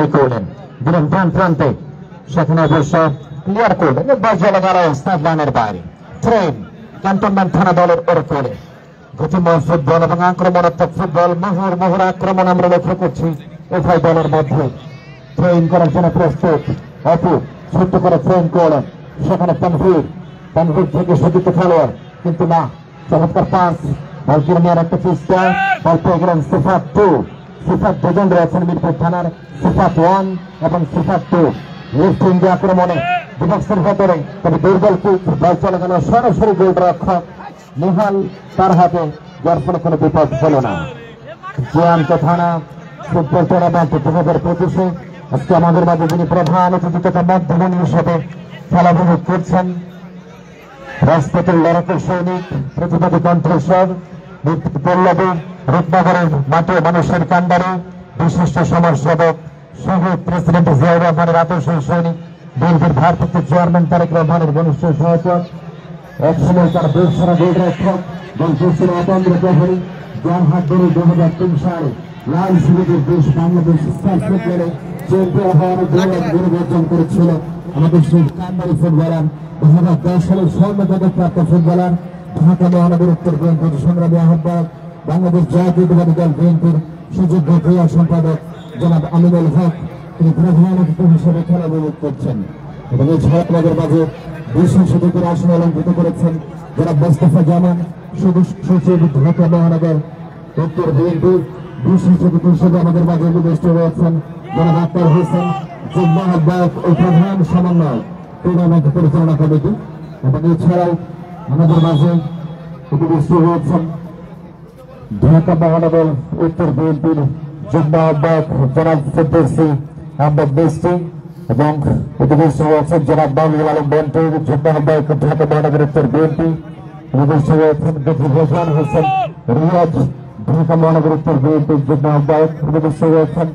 তৈরি করলেন, দিলেন ডান প্রান্তে, সেখানে অবশ্য ক্লিয়ার করলেন, বল চলে গেল স্টাফ লাইনের বাইরে। ট্রেন ক্যান্টনমেন্ট থানা দলের ওর করে গতিময় ফুটবল এবং আক্রমণাত্মক ফুটবল, মোহর আক্রমণ আমরা লক্ষ্য করছি উভয় দলের মধ্যে। ট্রেন করার জন্য প্রস্তুত, অপু ছোট্ট করে ট্রেন করলেন, সেখানে তানভীর থেকে সজ্জিত খেলোয়াড়, কিন্তু না, চমৎকার পাস, বল কিনে নেওয়ার একটা চেষ্টা, বল পেয়ে গেলেন সিফাত 2। সিফাত দুজন রয়েছেন মিরপুর থানার, সিফাত 1 এবং সিফাত 2। লেফট উইঙ্গে আক্রমণে বিপক্ষের ভেতরে, তবে দুর্বল কিক, বল চলে গেল সরাসরি গোলরক্ষক নিহাল তার হাতে, যার ফলে কোনো বিপদ হলো না। জ্যান্ত থানা ফুটবল টুর্নামেন্ট 2025-এ আজকে আমাদের মাঝে যিনি প্রধান অতিথি তথা মধ্যমণি হিসেবে খেলা উপভোগ করছেন, রাজপথের লড়াকের সৈনিক, প্রতিবাদী কণ্ঠস্বর, পল্লবী, রূপনগরের মাঠে মানুষের কান্ডারে বিশিষ্ট সমাজসেবক, শহীদ প্রেসিডেন্ট জিয়াউর রহমানের আদর্শ সৈনিক, বিএনপির ভারপ্রাপ্ত চেয়ারম্যান তারেক রহমানের ঘনিষ্ঠ সহচর, একসময় তার দেশসেরা গোলরক্ষক, দেশের অতন্ত্র প্রহরী, যার হাত ধরে 2003 সালে লাল সিলেটের দেশ বাংলাদেশ স্টার ফুটবলে চ্যাম্পিয়ন হওয়ার গৌরব অর্জন করেছিল আমাদের সেই কান্ডারি ফুটবলার, 2010 সালের স্বর্ণ পদকপ্রাপ্ত ফুটবলার, ঢাকা মহানগর উত্তর বিএনপির সংগ্রামী আহ্বায়ক, বাংলাদেশ জাতীয়তাবাদী দল বিএনপির সুযোগ্য ক্রীড়া সম্পাদক জনাব আমিনুল হক, তিনি প্রধান অতিথি হিসেবে খেলা উপভোগ করছেন। এবং এছাড়া আপনাদের মাঝে বিশেষ অতিথির আসন অলঙ্কৃত করেছেন জনাব মোস্তফা জামান, সচিব ঢাকা মহানগর উত্তর বিএনপি। বিশেষ অতিথি হিসেবে আমাদের মাঝে উপবিষ্ট রয়েছেন জনাব আক্তার হোসেন, যুগ্ম আহ্বায়ক ও প্রধান সমন্বয়ক টুর্নামেন্ট পরিচালনা কমিটি। এবং এছাড়াও আমাদের মাঝে উপবিষ্ট রয়েছেন ঢাকা মহানগর উত্তর বিএনপির যুগ্ম আহ্বায়ক জনাব ফেরদৌসী আহমেদ মিষ্টি, এবং উপবিষ্ট রয়েছেন জনাব বাবুল আলম বন্টুর, যুগ্ম আহ্বায়ক ঢাকা মহানগর উত্তর বিএনপি। উপবিষ্ট রয়েছেন রেজওয়ান হোসেন রিয়াজ, ঢাকা মহানগর উত্তর বিএনপির যুগ্ম আহ্বায়ক। উপবিষ্ট রয়েছেন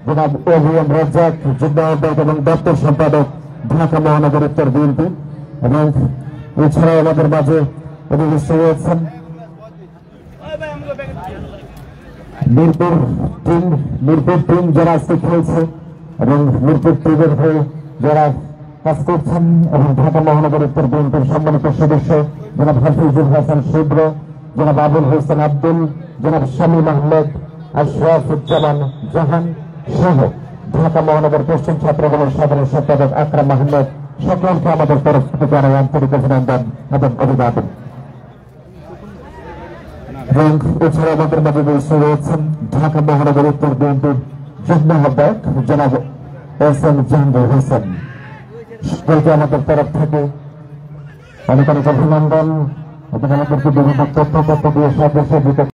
জনাব এভিএম রাজ্জাক, যুগ্ম আহ্বায়ক এবং দপ্তর সম্পাদক ঢাকা মহানগর উত্তর বিএনপি। এবং এছাড়াও আমাদের মাঝে উপবিষ্ট রয়েছেন মিরপুর টিম যারা আজকে খেলছে এবং মিরপুর টিমের হয়ে যারা কাজ করছেন, এবং ঢাকা মহানগর উত্তর বিএনপির সম্মানিত সদস্য জনাব হাফিজুল হাসান শুভ্র, জনাব আবুল হোসেন আব্দুল, জনাব শামীম আহমেদ, আশরাফুজ্জামান জাহান সহ ঢাকা মহানগর পশ্চিম ছাত্রদলের সাধারণ সম্পাদক আকরাম আহমেদ, সকলকে আমাদের তরফ থেকে জানাই আন্তরিক অভিনন্দন এবং অভিবাদন। এবং এছাড়া আমাদের মাঝে বসে রয়েছেন ঢাকা মহানগর উত্তর বিএনপির যুগ্ম আহ্বায়ক জনাব এস এম জাহাঙ্গীর হোসেন। সকলকে আমাদের তরফ থেকে অনেক অনেক অভিনন্দন এবং আমাদেরকে বিভিন্ন তথ্য দিয়ে সাহায্য